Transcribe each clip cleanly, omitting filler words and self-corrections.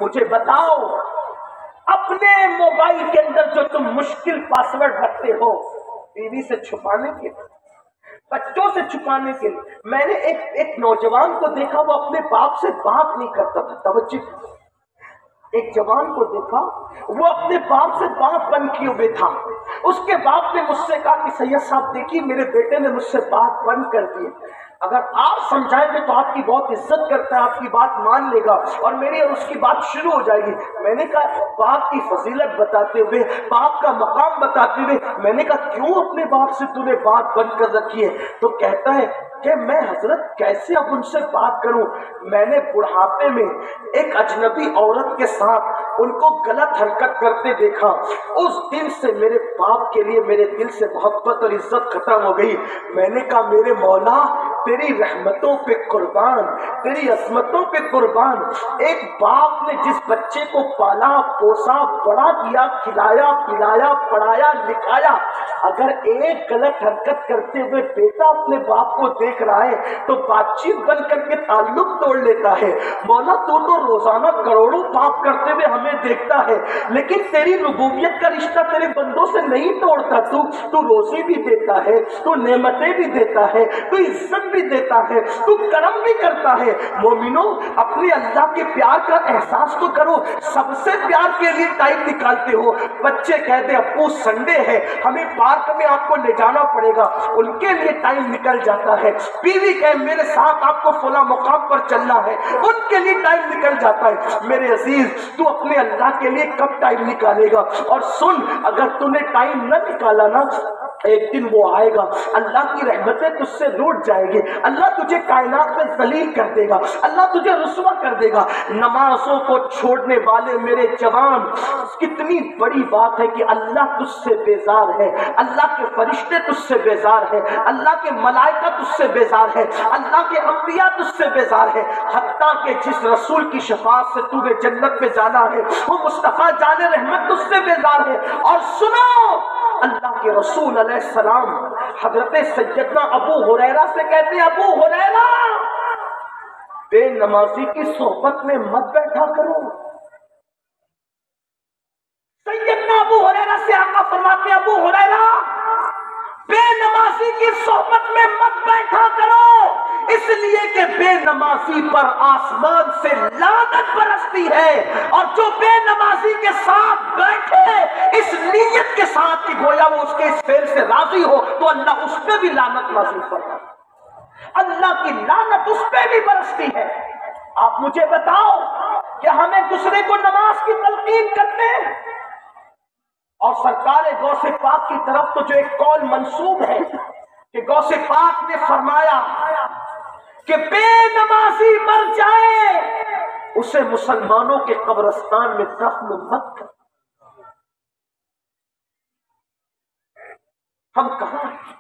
مجھے بتاؤ، اپنے موبائل کے اندر جو تم مشکل پاسورڈ رکھتے ہو بیوی سے چھپانے کے لیے، بچوں سے چھپانے کے لیے، میں نے ایک نوجوان کو دیکھا، وہ اپنے باپ سے بات نہیں کرتا تھا. توجہ، ایک جوان کو دیکھا وہ اپنے باپ سے بات بند کیے ہوئے تھا. اس کے باپ نے مجھ سے کہا کہ سید صاحب دیکھیے میرے بیٹے نے مجھ سے بات بند کر دی، اگر آپ سمجھائیں گے تو آپ کی بہت عزت کرتا ہے، آپ کی بات مان لے گا اور میری اور اس کی بات شروع ہو جائے گی. میں نے کہا باپ کی فضیلت بتاتے ہوئے، باپ کا مقام بتاتے ہوئے، میں نے کہا کیوں اپنے باپ سے تو نے بات بند کر رکھی ہے؟ تو کہتا ہے کہ میں حضرت کیسے اب ان سے بات کروں، میں نے بڑھاپے میں ایک اجنبی عورت کے ساتھ ان کو غلط حرکت کرتے دیکھا، اس دن سے میرے باپ کے لیے میرے دل سے محبت اور عزت ختم ہو گئی. میں نے کہا میرے مولا تیری رحمتوں پہ قربان، تیری عظمتوں پہ قربان، ایک باپ نے جس بچے کو پالا پوسا بڑا کیا، کھلایا پلایا پڑھایا لکھایا، اگر ایک غلط حرکت کرتے ہوئے بیٹا اپنے باپ کو دیکھ رہا ہے تو بات چیت بن کر کے تعلق توڑ لیتا ہے. مولا تو روزانہ کروڑوں پاپ کرتے ہوئے ہمیں دیکھتا ہے، لیکن تیری ربوبیت کا رشتہ تیرے بندوں سے نہیں توڑتا. تو روزی بھی دیتا ہے، تو نعمتیں بھی دیتا ہے، تو عزت بھی دیتا ہے، تو کرم بھی کرتا ہے. مومنوں اپنے اللہ کے پیار کا احساس تو کرو، سب سے پیار کے لیے ٹائم نکالتے ہو. بچے کہتے ابو سنڈے ہے ہمیں پارک میں آپ کو لے جانا پڑے گا، ان کے لیے ٹائم نکل جاتا ہے. بیوی کہے میرے ساتھ آپ کو فلاں مقام پر چلنا ہے، ان کے لیے ٹائم نکل جاتا ہے. میرے عزیز تو اپنے اللہ کے لیے کب ٹائم نکالے گا؟ اور سن، اگر تو نے ٹائم نہ نکالا نا، ایک دن وہ آئے گا، اللہ کی رحمتیں تجھ سے روٹ جائے گی، اللہ تجھے کائنات میں ذلیل کر دے گا، اللہ تجھے رسوا کر دے گا. نمازوں کو چھوڑنے والے میرے جوان، کتنی بڑی بات ہے کہ اللہ تجھ سے بیزار ہے، اللہ کے فرشتے تجھ سے بیزار ہے، اللہ کے ملائکہ تجھ سے بیزار ہے، اللہ کے انبیاء تجھ سے بیزار ہے. حتیٰ کہ جس رسول کی شفاعت سے تو نے جنت میں جانا ہے، وہ مصطفیٰ جان رحمت تجھ سے بیزار ہے. اور سنو، اللہ کے رسول علیہ السلام حضرت سیدنا ابو ہریرہ سے کہتے ہیں ابو ہریرہ بے نمازی کی صحبت میں مت بیٹھا کرو. سیدنا ابو ہریرہ سے آقا فرماتے ہیں ابو ہریرہ بے نمازی کی صحبت میں مت بیٹھا کرو، اس لیے کہ بے نمازی پر آسمان سے لعنت برستی ہے، اور جو بے نمازی کے ساتھ بیٹھے اس نیت کے ساتھ کہ گویا وہ اس کے اس فعل سے راضی ہو تو اللہ اس پہ بھی لعنت نازل فرماتا ہے، اللہ کی لعنت اس پہ بھی برستی ہے. آپ مجھے بتاؤ کہ ہمیں دوسرے کو نماز کی تلقین کرتے ہیں، اور سرکار غوث پاک کی طرف تو جو ایک قول منسوب ہے کہ غوث پاک نے فرمایا کہ بے نمازی مر جائے اسے مسلمانوں کے قبرستان میں دفن مت کر. ہم کہاں ہیں؟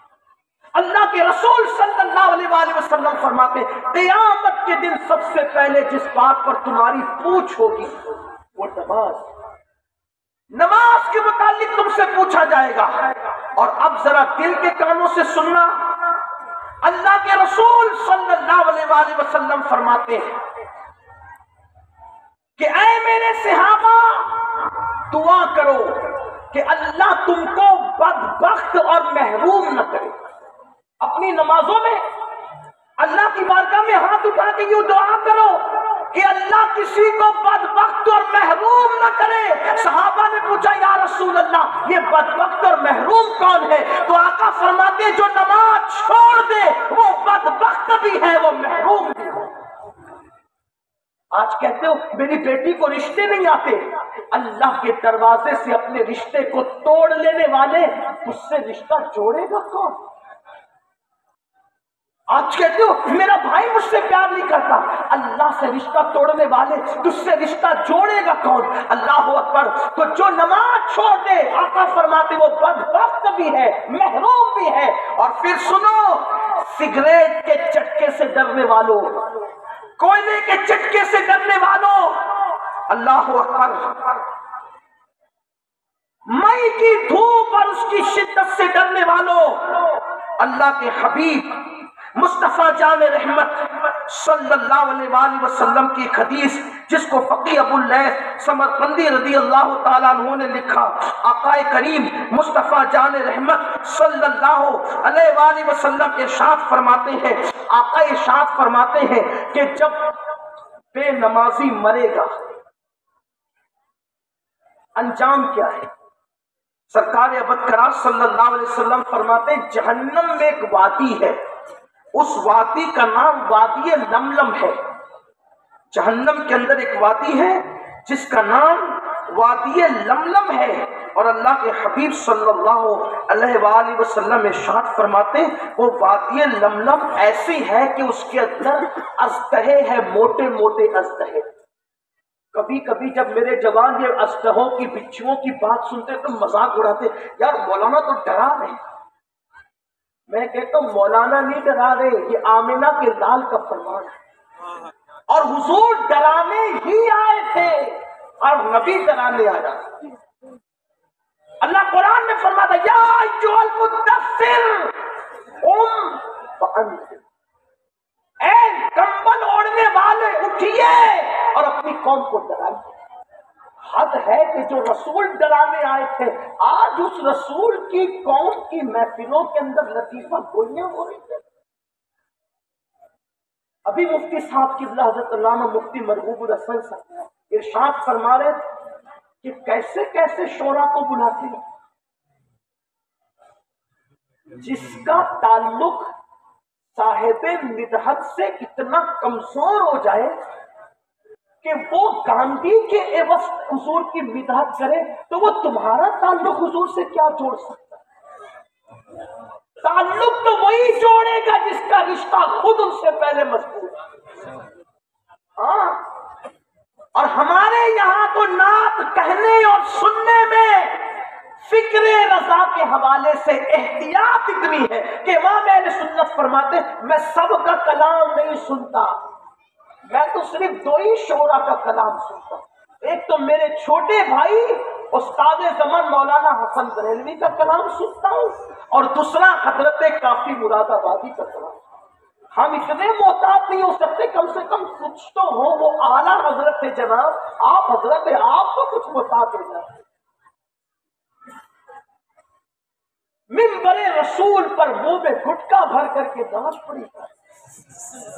اللہ کے رسول صلی اللہ علیہ وآلہ وسلم فرماتے ہیں قیامت کے دن سب سے پہلے جس بات پر تمہاری پوچھ ہوگی وہ نماز کے متعلق تم سے پوچھا جائے گا. اور اب ذرا دل کے کانوں سے سننا، اللہ کے رسول صلی اللہ علیہ وآلہ وسلم فرماتے ہیں کہ اے میرے صحابہ دعا کرو کہ اللہ تم کو بدبخت اور محروم نہ کرے. اپنی نمازوں میں اللہ کی بارگاہ میں ہاتھ اٹھا کے یوں دعا کرو کہ اللہ کسی کو بدبخت اور محروم نہ کرے. صحابہ نے پوچھا یا رسول اللہ یہ بدبخت اور محروم کون ہے؟ تو آقا فرماتے جو نماز چھوڑ دے وہ بدبخت بھی ہے وہ محروم بھی ہے. آج کہتے ہو میری بیٹی کو رشتے نہیں آتے، اللہ کے دروازے سے اپنے رشتے کو توڑ لینے والے اس سے رشتہ جوڑے گا کون؟ آج کہتے ہو میرا بھائی مجھ سے پیار نہیں کرتا، اللہ سے رشتہ توڑنے والے تجھ سے رشتہ جوڑے گا کون؟ اللہ اکبر. تو جو نماز چھوڑ دے آقا فرماتے وہ بدبخت بھی ہے محروم بھی ہے. اور پھر سنو، سگریٹ کے چٹکے سے ڈرنے والوں، کوئلے کے چٹکے سے ڈرنے والوں، اللہ اکبر، مئی کی دھوپ اور اس کی شدت سے ڈرنے والوں، اللہ کے حبیب مصطفیٰ جان رحمت صلی اللہ علیہ وآلہ وسلم کی ایک حدیث جس کو فقیہ ابو اللیث سمرقندی رضی اللہ تعالیٰ عنہ نے لکھا، آقا کریم مصطفیٰ جان رحمت صلی اللہ علیہ وآلہ وسلم ارشاد فرماتے ہیں، آقا ارشاد فرماتے ہیں کہ جب بے نمازی مرے گا انجام کیا ہے؟ سرکار ابدکرار صلی اللہ علیہ وسلم فرماتے ہیں جہنم میں ایک وادی ہے، اس وادی کا نام وادی لملم ہے۔ جہنم کے اندر ایک وادی ہے جس کا نام وادی لملم ہے، اور اللہ کے حبیب صلی اللہ علیہ وآلہ وسلم ارشاد فرماتے ہیں وہ وادی لملم ایسی ہے کہ اس کے اندر اژدہے ہیں، موٹے موٹے اژدہے۔ کبھی کبھی جب میرے جوان یہ اژدہوں کی بچھوؤں کی بات سنتے تو مذاق اڑاتے، یار مولانا تو ڈرا رہے۔ میں کہتا ہوں مولانا نہیں ڈرا رہے، یہ آمنہ کے لال کا فرمان ہے، اور حضور ڈرانے ہی آئے تھے اور نبی ڈرانے آیا۔ اللہ قرآن میں فرماتا یا ایھا المدثر قم فانذر، اے کمبل اوڑھنے والے اٹھیے اور اپنی قوم کو ڈرائیے۔ حد ہے کہ جو رسول ڈرانے آئے تھے آج اس رسول کی قوم کی محفلوں کے اندر لطیفہ گوئیاں ہو رہی ہیں۔ ابھی مفتی صاحب کی حضرت علامہ مفتی مرغوب الحسن صاحب ارشاد فرما رہے تھے کہ کیسے کیسے شورا کو بلاتے ہیں، جس کا تعلق صاحب مدحت سے اتنا کمزور ہو جائے کہ وہ گاندھی کے عوض حضور کی مدحت کرے تو وہ تمہارا تعلق حضور سے کیا جوڑ سکتا ہے؟ تعلق تو وہی جوڑے گا جس کا رشتہ خود ان سے پہلے مضبوط ہے۔ ہاں، اور ہمارے یہاں تو نعت کہنے اور سننے میں فکر رضا کے حوالے سے احتیاط اتنی ہے کہ امام اہل سنت فرماتے میں سب کا کلام نہیں سنتا، میں تو صرف دو ہی شعرا کا کلام سنتا ہوں۔ ایک تو میرے چھوٹے بھائی استاد زمان مولانا حسن بریلوی کا کلام سنتا ہوں، اور دوسرا حضرت کافی مراد آبادی کا کلام۔ ہم اتنے محتاط نہیں ہو سکتے، کم سے کم کچھ تو ہو، وہ اعلیٰ حضرت تھے جناب، آپ حضرت آپ تو کچھ محتاط ہو جائے۔ منبر رسول پر منہ میں گٹکا بھر کر کے نماز پڑھی،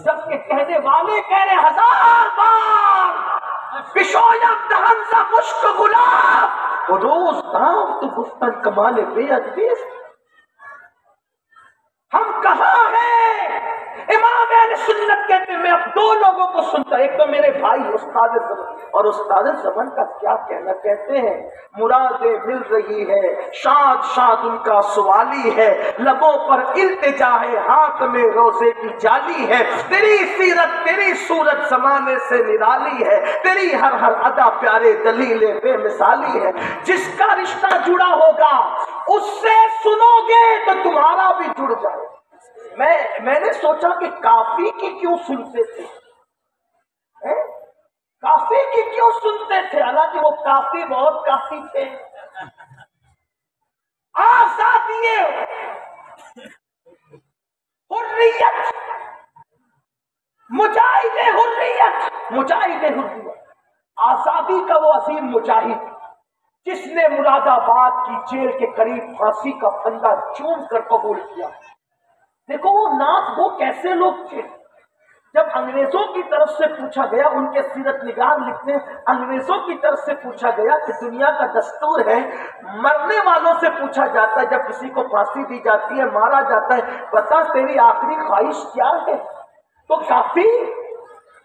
جبکہ کہنے والے کہہ رہے ہزار بار پشویم دہن سا مشک گلاب روز دام تو گفتن کمال بے ادبی۔ ہم کہاں ہیں؟ امام اہل سنت کہتے ہیں میں اب دو لوگوں کو سنتا، ایک تو میرے بھائی استاد زمان، اور استاد زمان کا کیا کہنا، کہتے ہیں مرادیں مل رہی ہے، شاد شاد ان کا سوالی ہے، لبوں پر التجا ہے، ہاتھ میں روزے کی جالی ہے، تیری سیرت تیری صورت زمانے سے نرالی ہے، تیری ہر ہر ادا پیارے دلیل بے مثالی ہے۔ جس کا رشتہ جڑا ہوگا اس سے سنو گے تو تمہارا بھی جڑ جائے۔ میں نے سوچا کہ کافی کی کیوں سنتے تھے، کافی کی کیوں سنتے تھے، حالانکہ وہ کافی بہت کافی تھے۔ آزادی حریت، مجاہد حریت، مجاہد حریت، آزادی کا وہ عظیم مجاہد جس نے مراد آباد کی جیل کے قریب پھانسی کا پھندا چوم کر قبول کیا۔ دیکھو وہ نعت وہ کیسے لوگ تھے، جب انگریزوں کی طرف سے پوچھا گیا، ان کے سیرت نگار لکھتے ہیں انگریزوں کی طرف سے پوچھا گیا کہ دنیا کا دستور ہے مرنے والوں سے پوچھا جاتا ہے، جب کسی کو پھانسی دی جاتی ہے مارا جاتا ہے بتا تیری آخری خواہش کیا ہے، تو کافی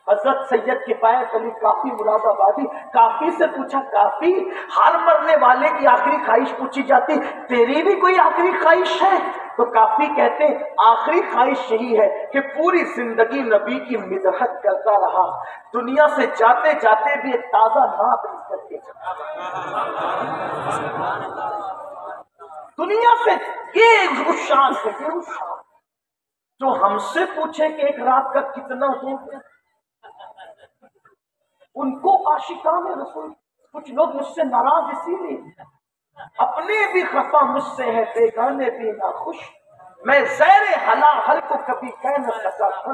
حضرت سید کفایت علی کافی مراد آبادی کافی سے پوچھا، کافی ہر مرنے والے کی آخری خواہش پوچھی جاتی، تیری بھی کوئی آخری خواہش ہے؟ تو کافی کہتے ہیں آخری خواہش یہی ہے کہ پوری زندگی نبی کی مدحت کرتا رہا، دنیا سے جاتے جاتے بھی ایک تازہ نعت کر کے دنیا سے یہ رخشان ہے، یہ رخشان جو ہم سے پوچھے کہ ایک رات کا کتنا ہو گیا، ان کو عاشقان رسول، کچھ لوگ مجھ سے ناراض اسی لیے اپنے بھی خفا مجھ سے ہے بیگانے بھی ناخوش، میں زیر حل کو کبھی کہہ نہ سکا تھا،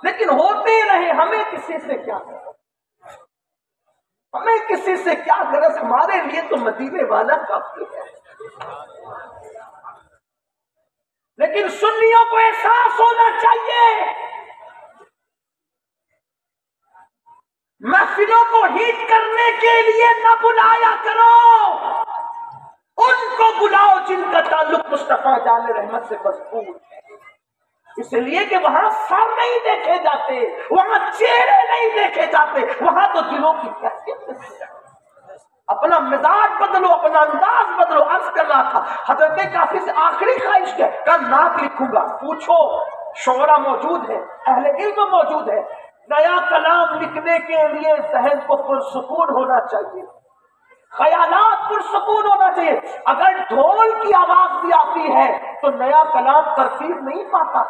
لیکن ہوتے رہے، ہمیں کسی سے کیا غرض، ہمیں کسی سے کیا غرض، ہمارے لیے تو مدینے والا کافی ہے۔ لیکن سنیوں کو احساس ہونا چاہیے، محفلوں کو ہیٹ کرنے کے لیے نہ بلایا کرو، ان کو بلاؤ جن کا تعلق مصطفیٰ جان رحمت سے مضبوط ہے، اس لیے کہ وہاں سر نہیں دیکھے جاتے، وہاں چہرے نہیں دیکھے جاتے، وہاں تو دلوں کی کیفیت دیکھی جاتی۔ اپنا مزاج بدلو، اپنا انداز بدلو۔ عرض کر رہا تھا حضرت کافی سے آخری خواہش ہے، کل نعت لکھوں گا، پوچھو، شعرا موجود ہے، اہل علم موجود ہے، نیا کلام لکھنے کے لیے ذہن کو پرسکون ہونا چاہیے، خیالات پرسکون ہونا چاہیے۔ اگر ڈھول کی آواز بھی آتی ہے تو نیا کلام ترتیب نہیں پاتا۔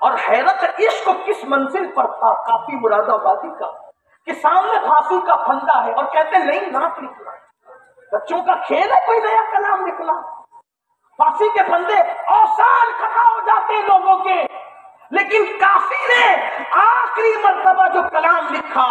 اور حیرت عشق کس منزل پر تھا کافی مراد آبادی کا، کہ سامنے پھانسی کا پھندا ہے اور کہتے نہیں نعت لکھنا، بچوں کا کھیل ہے کوئی نیا کلام لکھنا، پھانسی کے پھندے اوسان ختم ہو جاتے لوگوں کے، لیکن کافی نے آخری مرتبہ جو کلام لکھا،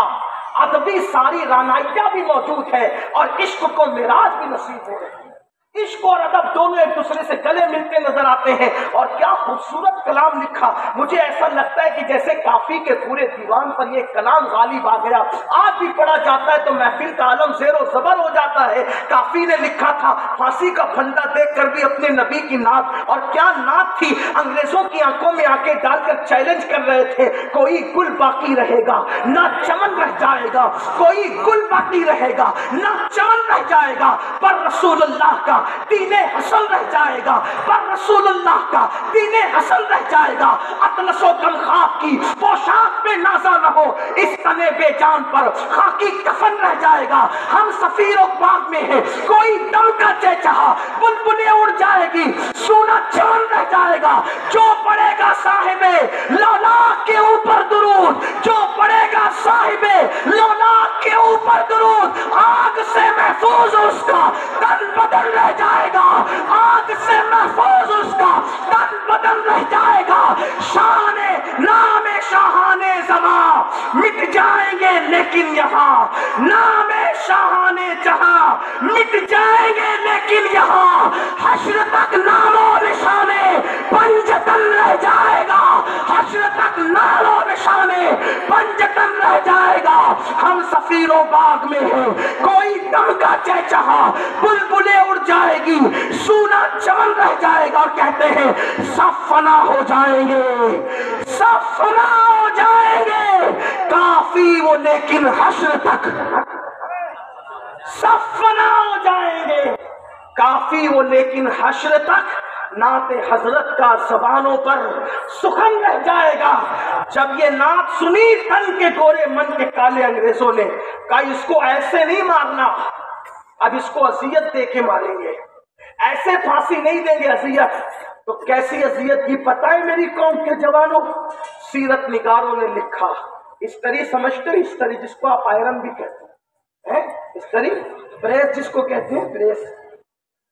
ادبی ساری رانائیاں بھی موجود ہے اور عشق کو معراج بھی نصیب ہو رہی ہے۔ عشق اور ادب دونوں ایک دوسرے سے گلے ملتے نظر آتے ہیں، اور کیا خوبصورت کلام لکھا۔ مجھے ایسا لگتا ہے کہ جیسے کافی کے پورے دیوان پر یہ کلام غالب آ گیا، آج بھی پڑھا جاتا ہے تو محفل کا عالم زیر و زبر ہو جاتا ہے۔ کافی نے لکھا تھا پھانسی کا پھندا دیکھ کر بھی اپنے نبی کی نعت، اور کیا نعت تھی، انگریزوں کی آنکھوں میں آنکھیں ڈال کر چیلنج کر رہے تھے، کوئی گل باقی رہے گا نہ چمن رہ جائے گا، کوئی گل باقی رہے گا نہ چمن رہ جائے گا، پر رسول اللہ کا دین حسن رہ جائے گا، پر رسول اللہ کا دین حسن رہ جائے گا۔ اطلس و کم خاک کی پوشاک پہ نازا نہ ہو، اس تنے بے جان پر خاکی کفن رہ جائے گا۔ ہم سفیر و باغ میں ہیں، کوئی دم کا چہچہا، بلبلیں اڑ جائے گی، سونا چمن رہ جائے گا۔ جو پڑے گا صاحب لولاک کے اوپر درود، جو پڑے گا صاحب لولاک کے اوپر درود، آگ سے محفوظ اس کا تن بدن رہ جائے گا، آگ سے محفوظ اس کا تن بدن رہ جائے گا۔ شان نام شاہانے زمان مٹ جائیں گے لیکن یہاں، نام شاہانے جہاں مٹ جائیں گے لیکن یہاں، حشر تک نام و نشانے پنجتن رہ جائے گا، حشر تک نام و نشانے پنجتن رہ جائے گا۔ ہم سفیر و باغ میں ہیں، کوئی دم کا چہچہا، بلبلیں اڑ جائے گی، سونا چمن رہ جائے گا، اور کہتے ہیں سب فنا ہو جائیں گے، سب فنا ہو جائیں گے، کافی وہ لیکن حشر تک، سب فنا ہو جائیں گے کافی وہ لیکن حشر تک، نعت حضرت کا زبانوں پر سخن رہ جائے گا۔ جب یہ نعت سنی تن کے گورے من کے کالے انگریزوں نے کہا اس کو ایسے نہیں مارنا، اب اس کو اذیت دے کے ماریں گے، ایسے پھانسی نہیں دیں گے، اذیت۔ تو کیسی اذیت کی پتہ ہے میری قوم کے جوانوں؟ سیرت نگاروں نے لکھا، استری سمجھتے ہو، استری جس کو آپ آئرن بھی کہتے ہیں، استری پریس جس کو کہتے ہیں، پریس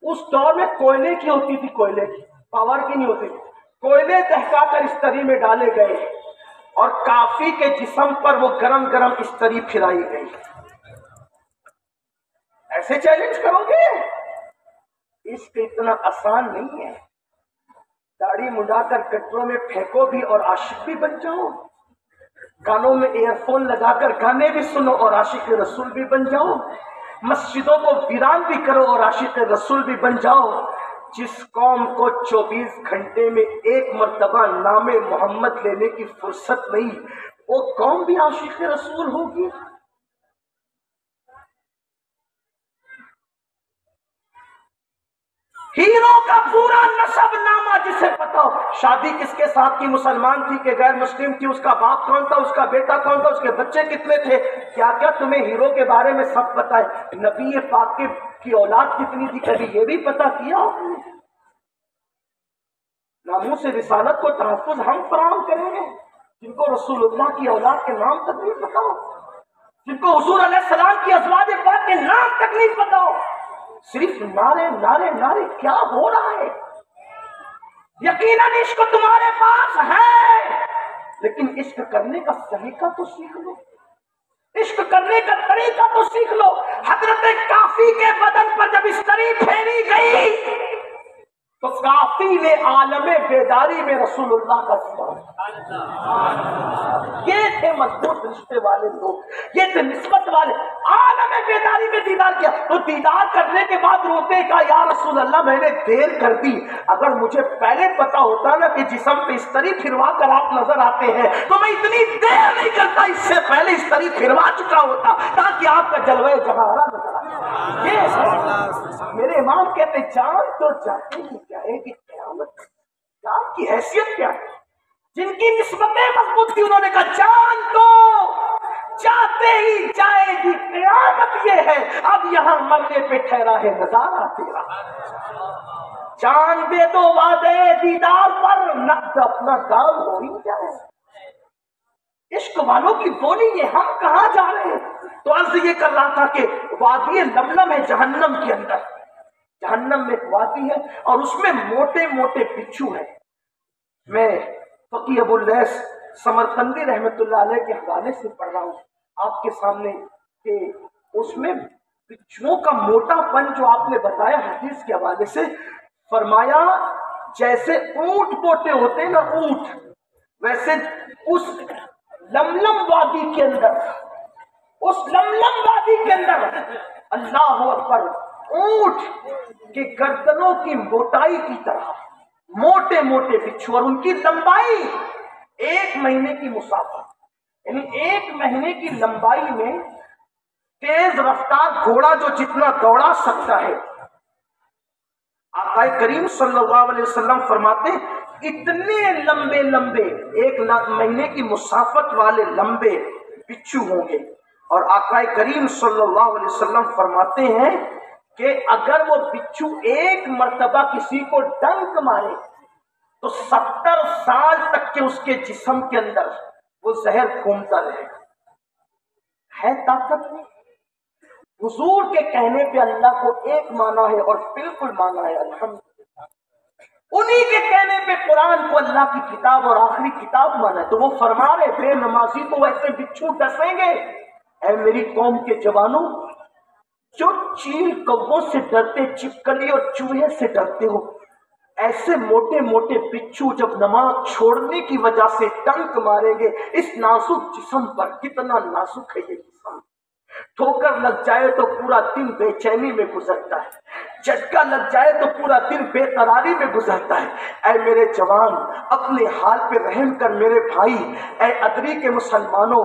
اس دور میں کوئلے کی ہوتی تھی، کوئلے کی، پاور کی نہیں ہوتی تھی، کوئلے دہکا کر استری میں ڈالے گئے اور کافی کے جسم پر وہ گرم گرم استری پھرائی گئی۔ ایسے چیلنج کرو گے؟ اس کے اتنا آسان نہیں ہے، داڑھی مڈا کر گٹروں میں پھینکو بھی اور عاشق بھی بن جاؤ، کانوں میں ایئر فون لگا کر گانے بھی سنو اور عاشق رسول بھی بن جاؤ، مسجدوں کو ویران بھی کرو اور عاشق رسول بھی بن جاؤ۔ جس قوم کو 24 گھنٹے میں ایک مرتبہ نام محمد لینے کی فرصت نہیں، وہ قوم بھی عاشق رسول ہوگی؟ ہیرو کا پورا نسب نامہ جسے پتا ہو، شادی کس کے ساتھ کی، مسلمان تھی کہ غیر مسلم تھی، اس کا باپ کون تھا، اس کا بیٹا کون تھا، اس کے بچے کتنے تھے، کیا کیا تمہیں ہیرو کے بارے میں سب پتا ہے، نبی پاک کی اولاد کتنی تھی، کبھی یہ بھی پتا کیا آپ نے؟ ناموس رسالت کو تحفظ ہم فراہم کریں گے جن کو رسول اللہ کی اولاد کے نام تک نہیں پتا ہو، جن کو حضور علیہ السلام کی ازواج پاک کے نام تک نہیں پتا ہو، صرف نعرے نعرے نعرے، کیا ہو رہا ہے؟ یقیناً عشق تمہارے پاس ہے، لیکن عشق کرنے کا طریقہ تو سیکھ لو، عشق کرنے کا طریقہ تو سیکھ لو۔ حضرت کافی کے بدن پر جب استری پھیری گئی تو کافی نے عالم بیداری میں رسول اللہ کا دیدار، یہ تھے مضبوط رشتے والے لوگ، یہ تھے نسبت والے، عالم بیداری میں دیدار کیا۔ تو دیدار کرنے کے بعد روتے کہا یا رسول اللہ میں نے دیر کر دی، اگر مجھے پہلے پتا ہوتا نا کہ جسم پہ استری پھروا کر آپ نظر آتے ہیں تو میں اتنی دیر نہیں کرتا، اس سے پہلے استری پھروا چکا ہوتا تاکہ آپ کا جلوہ جہارا نظر آئے۔ یہ میرے امام کہتے جان تو جاتے ہی جائے گی قیامت، جان کی حیثیت کیا ہے؟ جن کی نسبتیں مضبوط تھی انہوں نے کہا جان تو جاتے ہی جائے گی قیامت، یہ ہے اب یہاں مرنے پہ ٹھہرا ہے نظارہ تیرا، جان دے دو وعدے دیدار پر، نقد اپنا دام ہو ہی جائے۔ عشق والوں کی بولی یہ ہم کہاں جا رہے ہیں؟ تو عرض یہ کر رہا تھا کہ وادی لملم ہے جہنم کے اندر، جہنم میں ایک وادی ہے اور اس میں موٹے موٹے بچھو ہیں۔ میں فقی ابو اللیث سمرقندی رحمت اللہ علیہ کے حوالے سے پڑھ رہا ہوں آپ کے سامنے کہ اس میں بچھوؤں کا موٹا پن جو آپ نے بتایا حدیث کے حوالے سے، فرمایا جیسے اونٹ موٹے ہوتے ہیں نا اونٹ، ویسے اس لملم وادی کے اندر، اس لملم وادی کے اندر اللہ اکبر اونٹ کے گردنوں کی موٹائی کی طرح موٹے موٹے بچھو، اور ان کی لمبائی 1 مہینے کی مسافت، یعنی 1 مہینے کی لمبائی میں تیز رفتار گھوڑا جو جتنا دوڑا سکتا ہے، آقا کریم صلی اللہ علیہ وسلم فرماتے اتنے لمبے لمبے 1 مہینے کی مسافت والے لمبے بچھو ہوں گے۔ اور آقا کریم صلی اللہ علیہ وسلم فرماتے ہیں کہ اگر وہ بچھو 1 مرتبہ کسی کو ڈنک مارے تو 70 سال تک کے اس کے جسم کے اندر وہ زہر گھومتا رہے گا۔ ہے طاقت نہیں؟ حضور کے کہنے پہ اللہ کو ایک مانا ہے اور بالکل مانا ہے، الحمدللہ۔ انہی کے کہنے پہ قرآن کو اللہ کی کتاب اور آخری کتاب مانا ہے، تو وہ فرما رہے بے نمازی تو ایسے بچھو ڈسیں گے۔ اے میری قوم کے جوانوں، جو چیل کبوں سے ڈرتے، چپکلی اور چوہے سے ڈرتے ہو، ایسے موٹے موٹے بچھو جب نماز چھوڑنے کی وجہ سے ڈنک ماریں گے اس نازک جسم پر، کتنا نازک ہے یہ جسم، ٹھوکر لگ جائے تو پورا دن بے چینی میں گزرتا ہے، جھٹکا لگ جائے تو پورا دن بے قراری میں گزرتا ہے۔ اے میرے جوان، اپنے حال پہ رحم کر میرے بھائی، اے ادری کے مسلمانوں،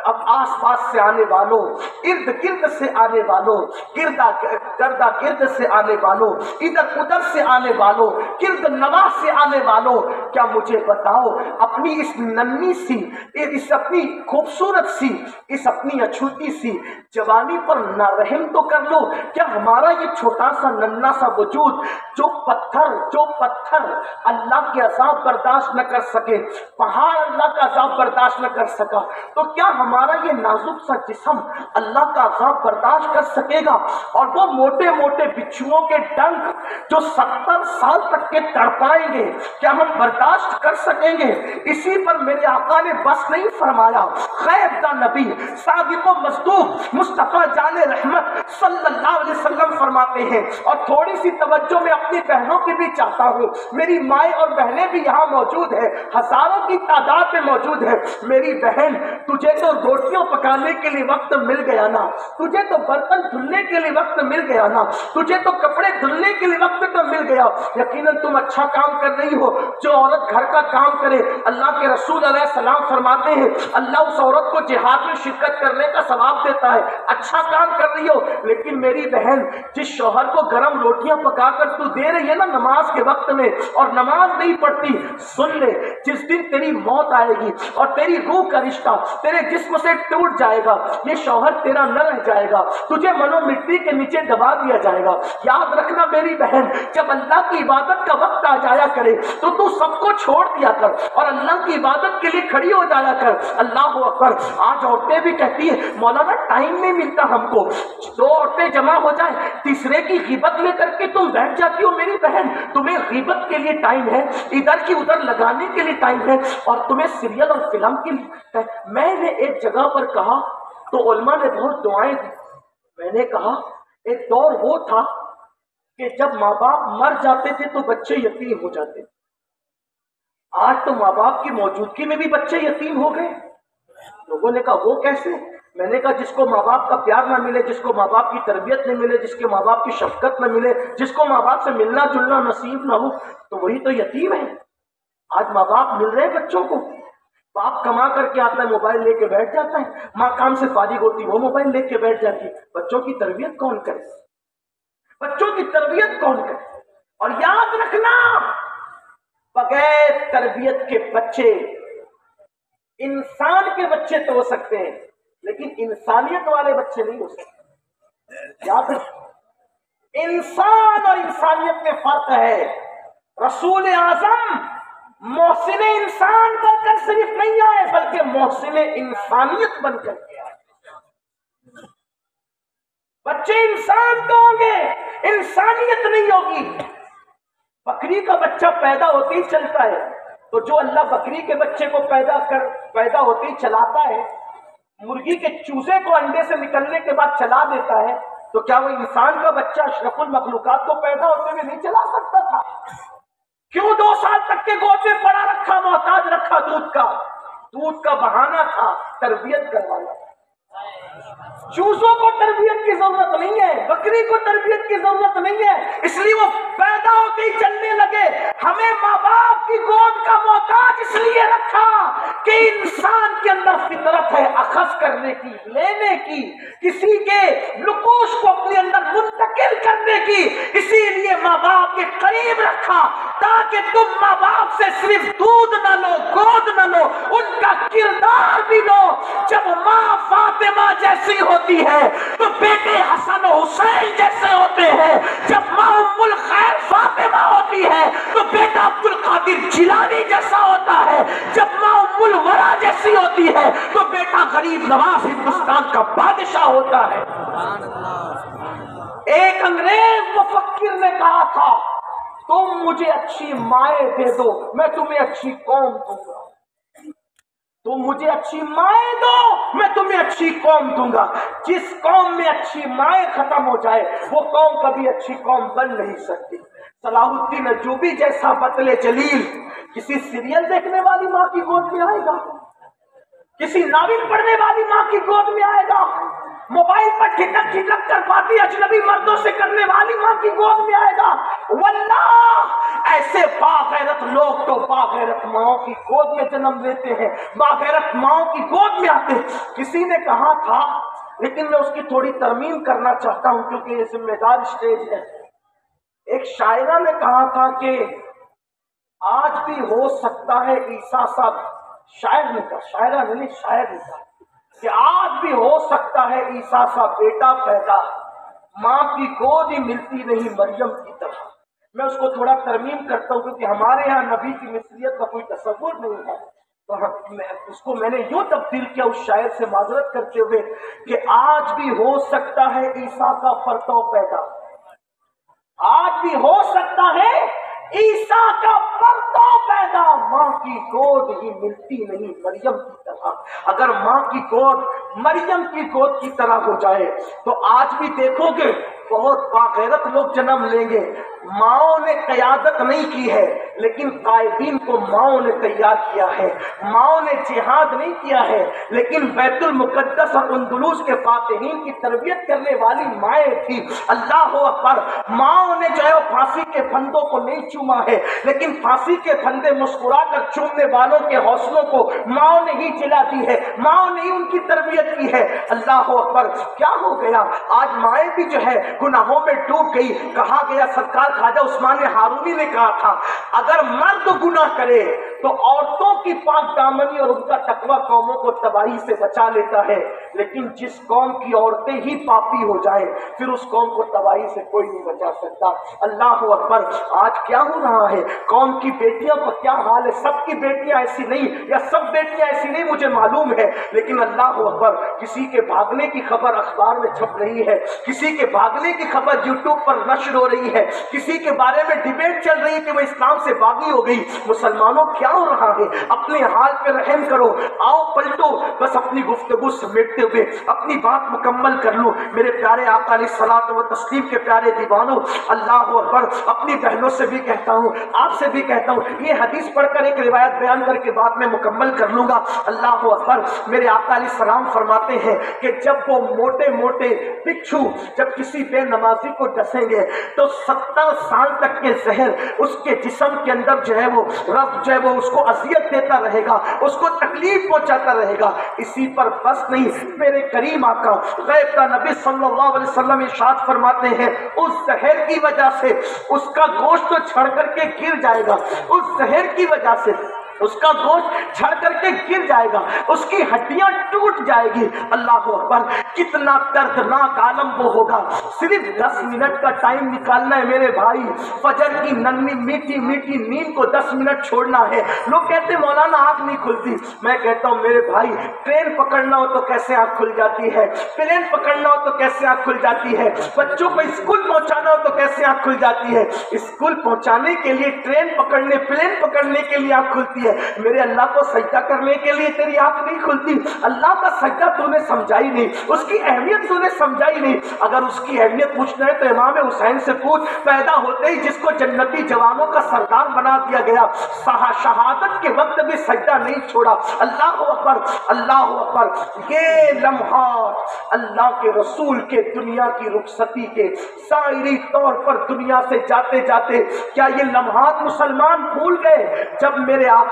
اب آس پاس سے آنے والوں، ارد گرد سے آنے والوں، گردا گرد سے آنے والوں، ادھر ادھر سے آنے والوں، گرد نواح سے آنے والوں، کیا مجھے بتاؤ اپنی اس ننھی سی، اس اپنی خوبصورت سی، اس اپنی اچھوتی سی جوانی پر نہ رحم تو کر لو؟ کیا ہمارا یہ چھوٹا سا ننھا سا وجود جو پتھر اللہ کے عذاب برداشت نہ کر سکے، پہاڑ اللہ کا عذاب برداشت نہ کر سکا، تو کیا ہمارا یہ نازک سا جسم اللہ کا عذاب برداشت کر سکے گا؟ اور وہ موٹے موٹے بچھوؤں کے ڈنک جو 70 سال تک کے تڑپائیں گے، کیا ہم برداشت کر سکیں گے؟ اسی پر میرے آقا نے بس نہیں فرمایا، غیب دا نبی صادق و مصدوق مصطفیٰ جان رحمت صلی اللہ علیہ وسلم فرماتے ہیں، اور تھوڑی سی توجہ میں اپنی بہنوں کی بھی چاہتا ہوں، میری مائیں اور بہنیں بھی یہاں موجود ہیں، ہزاروں کی تعداد میں موجود ہے۔ میری بہن، تجھے تو روٹیاں پکانے کے لیے وقت مل گیا نا، تجھے تو برتن دھلنے کے لیے وقت مل گیا نا، تجھے تو کپڑے دھلنے کے لیے وقت تو مل گیا، یقیناً تم اچھا کام کر رہی ہو۔ جو عورت گھر کا کام کرے، اللہ کے رسول علیہ السلام فرماتے ہیں اللہ اس عورت کو جہاد میں شرکت کرنے کا ثواب دیتا ہے، اچھا کام کر رہی ہو۔ لیکن میری بہن، جس شوہر کو گرم روٹیاں پکا کر تو دے رہی ہے نا نماز کے وقت میں، اور نماز نہیں پڑھتی، سن لے، جس دن تیری موت آئے گی اور تیری روح کا رشتہ تیرے جسم سے ٹوٹ جائے گا، یہ شوہر تیرا نہ رہ جائے گا، تجھے منو مٹی کے نیچے دبا دیا جائے گا۔ یاد رکھنا میری بہن، جب اللہ کی عبادت کا وقت آ جایا کرے تو سب کو چھوڑ دیا کر اور اللہ کی عبادت کے لیے کھڑی ہو جایا کر۔ اللہ اکبر۔ آج عورتیں بھی کہتی ہیں مولانا ٹائم نہیں ملتا ہم کو، دو عورتیں جمع ہو جائیں تیسرے کی غیبت لے کر کے تم بیٹھ جاتی ہو۔ میری بہن تمہیں غیبت کے لیے ٹائم ہے، ادھر کی ادھر لگانے کے لیے ٹائم ہے، اور تمہیں سیریل اور فلم کے لیے۔ میں نے ایک جگہ پر کہا تو علماء نے بہت دعائیں دی۔ میں نے کہا ایک دور وہ تھا کہ جب ماں باپ مر جاتے تھے تو بچے یتیم ہو جاتے تھے، آج تو ماں باپ کی موجودگی میں بھی بچے یتیم ہو گئے۔ لوگوں نے کہا وہ کیسے؟ میں نے کہا جس کو ماں باپ کا پیار نہ ملے، جس کو ماں باپ کی تربیت نہ ملے، جس کے ماں باپ کی شفقت نہ ملے، جس کو ماں باپ سے ملنا جلنا نصیب نہ ہو، تو وہی تو یتیم ہے۔ آج ماں باپ مل رہے ہیں بچوں کو، باپ کما کر کے آتا ہے موبائل لے کے بیٹھ جاتا ہے، ماں کام سے فارغ ہوتی وہ موبائل لے کے بیٹھ جاتی ہے۔ بچوں کی تربیت کون کرے؟ بچوں کی تربیت کون کرے؟ اور یاد رکھنا بغیر تربیت کے بچے، انسان کے بچے تو ہو سکتے ہیں لیکن انسانیت والے بچے نہیں ہو سکتے۔ یاد رکھ، انسان اور انسانیت میں فرق ہے۔ رسول اعظم محسن انسان بن کر صرف نہیں آئے بلکہ محسن انسانیت بن کر کے آئے۔ بچے انسان تو ہوں گے، انسانیت نہیں ہوگی۔ بکری کا بچہ پیدا ہوتے ہی چلتا ہے، تو جو اللہ بکری کے بچے کو پیدا ہوتے ہی چلاتا ہے، مرغی کے چوزے کو انڈے سے نکلنے کے بعد چلا دیتا ہے، تو کیا وہ انسان کا بچہ اشرف المخلوقات کو پیدا ہوتے ہوئے نہیں چلا سکتا تھا؟ کیوں 2 سال تک کے گود میں پڑا رکھا، محتاج رکھا دودھ کا بہانہ تھا، تربیت کروایا۔ چوزوں کو تربیت کی ضرورت نہیں ہے، بکری کو تربیت کی ضرورت نہیں ہے، اس لیے وہ پیدا ہوتے ہی چلنے لگے۔ ہمیں ماں باپ کی گود کا محتاج اس لیے رکھا کہ انسان کے اندر فطرت ہے اخذ کرنے کی، لینے کی، کسی کے نقوش کو اپنے اندر منتقل کرنے کی، اسی لیے ماں باپ کے قریب رکھا تاکہ تم ماں باپ سے صرف دودھ نہ لو، گود نہ لو، ان کا کردار بھی لو۔ جب ماں فاطمہ جیسی ہوتی ہے تو بیٹے حسن و حسین جیسے ہوتے ہیں، جب ماں ام الخیر فاطمہ ہوتی ہے تو بیٹا عبد القادر جیلانی جیسا ہوتا ہے، جب ماں ام الورا جیسی ہوتی ہے تو بیٹا غریب نواز ہندوستان کا بادشاہ ہوتا ہے۔ ایک انگریز مفکر نے کہا تھا تم مجھے اچھی مائیں دے دو میں تمہیں اچھی قوم دوں گا، تم مجھے اچھی مائیں دو میں تمہیں اچھی قوم دوں گا۔ جس قوم میں اچھی مائیں ختم ہو جائے وہ قوم کبھی اچھی قوم بن نہیں سکتی۔ صلاح الدین ایوبی جیسا بطل جلیل کسی سیریل دیکھنے والی ماں کی گود میں آئے گا؟ کسی ناول پڑھنے والی ماں کی گود میں آئے گا؟ موبائل پر ٹھٹک کر باتیں اجنبی مردوں سے کرنے والی ماں کی گود میں آئے گا؟ واللہ ایسے باغیرت لوگ تو باغیرت ماؤں کی گود میں جنم لیتے ہیں، باغیرت ماؤں کی گود میں آتے ہیں۔ کسی نے کہا تھا، لیکن میں اس کی تھوڑی ترمیم کرنا چاہتا ہوں کیونکہ یہ ذمہ دار اسٹیج ہے۔ ایک شاعرہ نے کہا تھا کہ آج بھی ہو سکتا ہے عیسیٰ صاحب، شاعر نے کہا، شاعرہ نے نہیں شاعر نے کہا کہ آج بھی ہو سکتا ہے عیسیٰ سا بیٹا پیدا، ماں کی گود ہی ملتی نہیں مریم کی طرح۔ میں اس کو تھوڑا ترمیم کرتا ہوں کیونکہ ہمارے ہاں نبی کی مثلیت کا کوئی تصور نہیں ہے، تو اس کو میں نے یوں تبدیل کیا اس شاعر سے معذرت کرتے ہوئے کہ آج بھی ہو سکتا ہے عیسیٰ کا پرتو پیدا، آج بھی ہو سکتا ہے عیسیٰ کا پرتو پیدا، ماں کی گود ہی ملتی نہیں مریم کی طرح۔ اگر ماں کی گود مریم کی گود کی طرح ہو جائے تو آج بھی دیکھو گے بہت باغیرت لوگ جنم لیں گے۔ ماؤں نے قیادت نہیں کی ہے لیکن قائدین کو ماؤں نے تیار کیا ہے، ماؤں نے جہاد نہیں کیا ہے لیکن بیت المقدس اور اندلس کے فاتحین کی تربیت کرنے والی مائیں تھی۔ اللہ اکبر۔ ماؤں نے جو ہے پھانسی کے پھندوں کو نہیں چوما ہے لیکن پھانسی کے پھندے مسکرا کر چومنے والوں کے حوصلوں کو ماؤں نے ہی جلا دی ہے، ماؤں نے ہی ان کی تربیت کی ہے۔ اللہ اکبر۔ کیا ہو گیا آج مائیں بھی جو ہے گناہوں میں ڈوب گئی۔ کہا گیا، سرکار خواجہ عثمان ہارونی نے کہا تھا اگر مرد گناہ کرے تو عورتوں کی پاک دامنی اور ان کا تقوی قوموں کو تباہی سے بچا لیتا ہے، لیکن جس قوم کی عورتیں ہی پاپی ہو جائیں پھر اس قوم کو تباہی سے کوئی نہیں بچا سکتا۔ اللہ اکبر! آج کیا ہو رہا ہے، قوم کی بیٹیوں کا کیا حال ہے؟ سب کی بیٹیاں ایسی نہیں یا سب بیٹیاں ایسی نہیں مجھے معلوم ہے، لیکن اللہ اکبر، کسی کے بھاگنے کی خبر اخبار میں چھپ رہی ہے، کسی کے بھاگنے کی خبر یوٹیوب پر نشر ہو رہی ہے، کسی کے بارے میں ڈیبیٹ چل رہی ہے کہ وہ اسلام سے باغی ہو گئی۔ مسلمانوں کیا ہو رہا ہے؟ اپنے حال پہ رحم کرو، آؤ پلٹو۔ بس اپنی گفتگو سمیٹتے ہوئے اپنی بات مکمل کر لوں۔ میرے پیارے آقا علیہ الصلوۃ والتسلیم کے پیارے دیوانوں، اللہ اکبر! اپنی بہنوں سے بھی کہتا ہوں، آپ سے بھی کہتا ہوں، یہ حدیث پڑھ کر ایک روایت بیان کر کے بات میں مکمل کر لوں گا۔ اللہ اکبر! میرے آقا علیہ السلام فرماتے ہیں کہ جب وہ موٹے موٹے بچھو جب کسی بے نمازی کو ڈسیں گے تو 70 سال تک کے زہر اس کے جسم کے اندر جو ہے وہ رب جو ہے وہ اس کو اذیت دیتا رہے گا، اس کو تکلیف پہنچاتا رہے گا۔ اسی پر بس نہیں، میرے کریم آقا غیب کا نبی صلی اللہ علیہ وسلم ارشاد فرماتے ہیں، اس زہر کی وجہ سے اس کا گوشت تو چھڑ کر کے گر جائے گا، اس زہر کی وجہ سے اس کا گوشت جھڑ کر کے گر جائے گا، اس کی ہڈیاں ٹوٹ جائے گی۔ اللہ اکبر! کتنا دردناک عالم وہ ہوگا۔ صرف 10 منٹ کا ٹائم نکالنا ہے میرے بھائی، فجر کی ننھی میٹھی میٹھی نیند کو 10 منٹ چھوڑنا ہے۔ لوگ کہتے ہیں مولانا آنکھ نہیں کھلتی، میں کہتا ہوں میرے بھائی، ٹرین پکڑنا ہو تو کیسے آنکھ کھل جاتی ہے، پلین پکڑنا ہو تو کیسے آنکھ کھل جاتی ہے، بچوں کو اسکول پہنچانا ہو تو کیسے آنکھ کھل جاتی ہے۔ اسکول پہنچانے کے لیے، ٹرین پکڑنے، پلین پکڑنے کے لیے آنکھ کھلتی ہے، میرے اللہ کو سجدہ کرنے کے لیے تیری آنکھ نہیں کھلتی۔ اللہ کا سجدہ تو نے سمجھائی نہیں، اس کی اہمیت تو نے سمجھائی نہیں۔ اگر اس کی اہمیت پوچھنا ہے تو امام حسین سے پوچھ، پیدا ہوتے ہی جس کو جنتی جوانوں کا سردار بنا دیا گیا، شہادت کے وقت بھی سجدہ نہیں چھوڑا۔ اللہ اکبر! اللہ اکبر! یہ لمحات اللہ کے رسول کے دنیا کی رخصتی کے ظاہری طور پر دنیا سے جاتے جاتے کیا یہ لمحات مسلمان بھول گئے؟ جب میرے آقا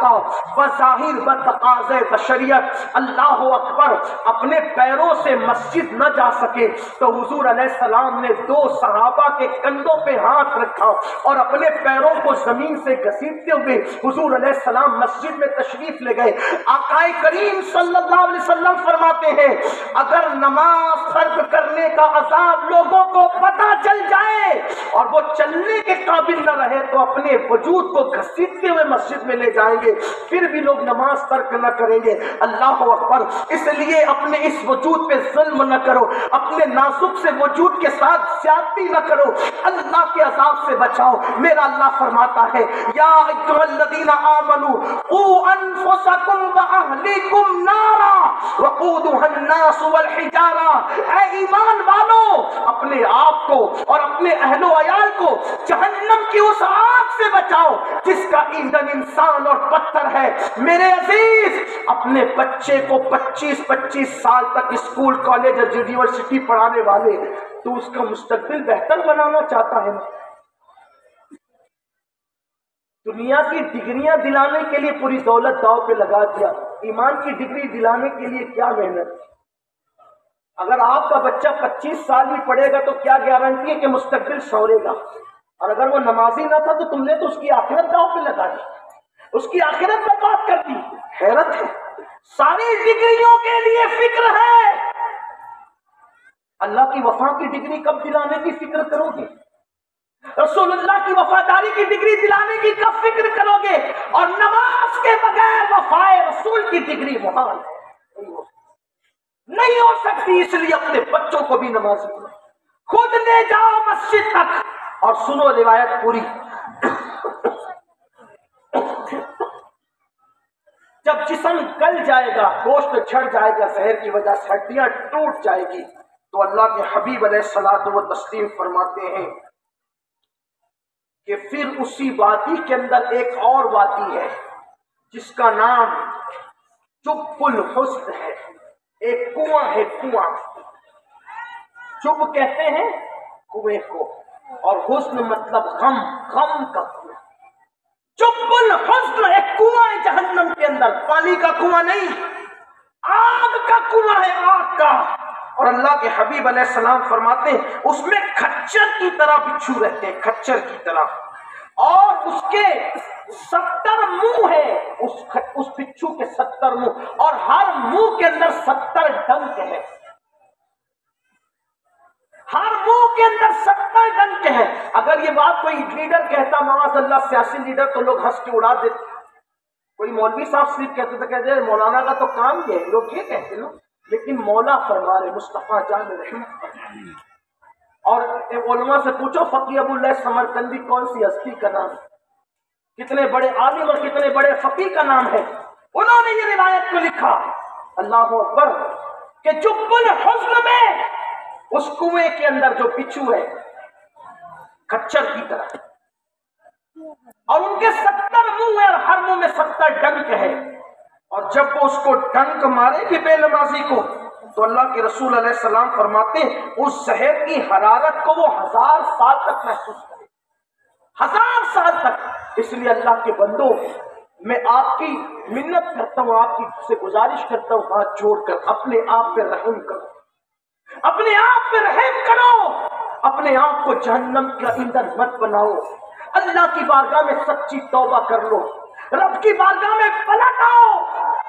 بظاہر بتقاضے بشریت اللہ اکبر اپنے پیروں سے مسجد نہ جا سکے تو حضور علیہ السلام نے 2 صحابہ کے کندھوں پہ ہاتھ رکھا اور اپنے پیروں کو زمین سے گھسیٹتے ہوئے حضور علیہ السلام مسجد میں تشریف لے گئے۔ آقا کریم صلی اللہ علیہ وسلم فرماتے ہیں، اگر نماز فرض کرنے کا عذاب لوگوں کو پتہ چل جائے اور وہ چلنے کے قابل نہ رہے تو اپنے وجود کو گھسیٹتے ہوئے مسجد میں لے جائیں گے، پھر بھی لوگ نماز ترک نہ کریں گے۔ اللہ اکبر! اس لیے اپنے اس وجود پہ ظلم نہ کرو، اپنے نازک سے وجود کے ساتھ زیادتی نہ کرو، اللہ کے عذاب سے بچاؤ۔ میرا اللہ فرماتا ہے، یا ایھا الذین آمنوا قوا انفسکم واہلیکم نارا وقودھا الناس والحجارہ، اے ایمان والو اپنے آپ کو اور اپنے اہل و عیال کو جہنم کی اس آگ سے بچاؤ جس کا ایندھن انسان اور پتھر ہے۔ میرے عزیز، اپنے بچے کو 25 سال تک اسکول، کالج اور یونیورسٹی پڑھانے والے، تو اس کا مستقبل بہتر بنانا چاہتا ہے۔ دنیا کی ڈگریاں دلانے کے لیے پوری دولت داؤ پہ لگا دیا، ایمان کی ڈگری دلانے کے لیے کیا محنت۔ اگر آپ کا بچہ 25 سال بھی پڑھے گا تو کیا گارنٹی ہے کہ مستقبل سنورے گا؟ اور اگر وہ نمازی نہ تھا تو تم نے تو اس کی آخرت داؤ پہ لگا دی، اس کی آخرت برباد کر دی۔ حیرت ہے، ساری ڈگریوں کے لیے فکر ہے، اللہ کی وفا کی ڈگری کب دلانے کی فکر کرو گے؟ رسول اللہ کی وفاداری کی ڈگری دلانے کی کب فکر کرو گے؟ اور نماز کے بغیر وفائے رسول کی ڈگری محال ہے، نہیں ہو سکتی۔ اس لیے اپنے بچوں کو بھی نمازی بناؤ، خود لے جاؤ مسجد تک اور سنو روایت پوری۔ جب جسم گل جائے گا، گوشت چھڑ جائے گا، زہر کی وجہ سے ہڈیاں ٹوٹ جائے گی، تو اللہ کے حبیب علیہ الصلوۃ والتسلیم فرماتے ہیں کہ پھر اسی وادی کے اندر ایک اور وادی ہے جس کا نام جب الحسن ہے، ایک کنواں ہے، کنواں۔ جب کہتے ہیں کنویں کو، اور حسن مطلب غم، غم کا کنواں۔ جب الحسن ایک کنواں ہے جہنم کے اندر، پانی کا کنواں نہیں، آگ کا کنواں ہے، آگ کا۔ اور اللہ کے حبیب علیہ السلام فرماتے ہیں اس میں کھچر کی طرح بچھو رہتے ہیں، کھچر کی طرح، اور اس کے 70 منہ ہے اس بچھو کے 70 منہ، اور ہر منہ کے اندر 70 ڈنک ہے، ہر منہ کے اندر 70 ڈنک ہے۔ اگر یہ بات کوئی لیڈر کہتا، معاذ اللہ سیاسی لیڈر، تو لوگ ہنس کے اڑا دیتے۔ کوئی مولوی صاحب صرف کہتے تھے کہتے ہیں مولانا کا تو کام یہ ہے، لوگ یہ کہتے ہیں، لیکن مولا فرما رہے مصطفیٰ جان رحمت۔ اور علماء سے پوچھو فقی ابو اللہ سمرقندی کون سی ہستی کا نام ہے، کتنے بڑے عالم اور کتنے بڑے فقی کا نام ہے، انہوں نے یہ روایت کو لکھا، اللہ اکبر، کہ جب الحزن میں اس کنویں کے اندر جو بچھو ہے کچر کی طرح، اور ان کے 70 منہ ہیں اور ہر منہ میں 70 ڈنک ہے، اور جب وہ اس کو ڈنک مارے گی بے نمازی کو، تو اللہ کے رسول علیہ السلام فرماتے ہیں اس زہر کی حرارت کو وہ 1000 سال تک محسوس کرے، 1000 سال تک۔ اس لیے اللہ کے بندوں، میں آپ کی منت کرتا ہوں، آپ کی سے گزارش کرتا ہوں، ہاتھ جوڑ کر اپنے آپ پہ رحم کرو، اپنے آپ پہ رحم کرو، اپنے آپ کو جہنم کا ایندھن مت بناؤ، اللہ کی بارگاہ میں سچی توبہ کر لو، رب کی بارگاہ میں پلٹ آؤ۔